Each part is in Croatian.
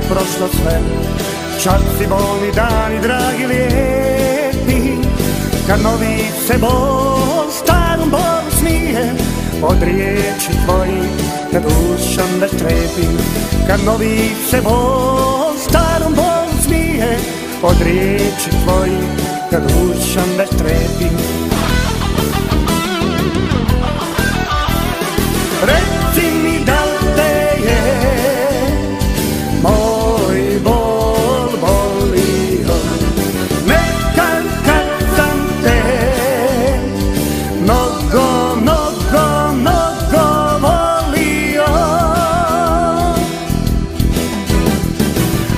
prošlo sve. Čak si bolni dani, dragi lijepi, kad novi se bol starom bolu smije. Od riječi tvojih kad dušom već trepi, kad novi se bol starom bolu smije. Od riječi tvojih kad dušom već trepi. Reci mi da te je moj bol bolio, nekad kad sam te mnogo, mnogo, mnogo volio.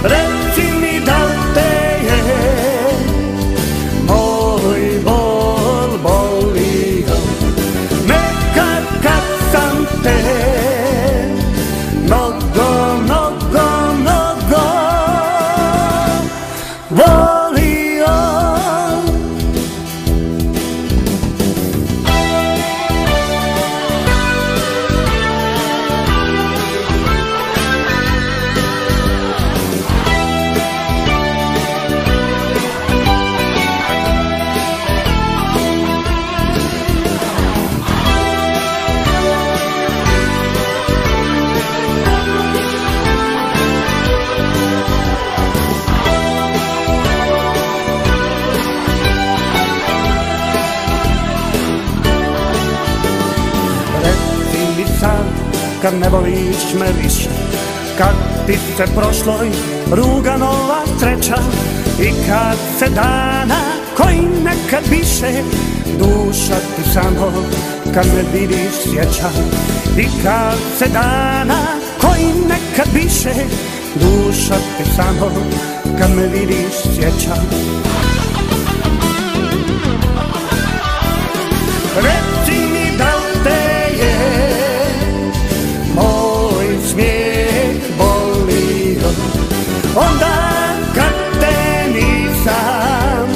Reci mi da te je moj bol bolio, nekad kad sam te mnogo, mnogo, mnogo volio. Kad ne voliš me više, kad ti se prošloj ruga nova sreća, i kad se dana koji nekad više duša ti samo kad me vidiš sjeća. I kad se dana koji nekad više duša ti samo kad me vidiš sjeća. Reci mi da te je moj smijeh bolio, onda kad te nisam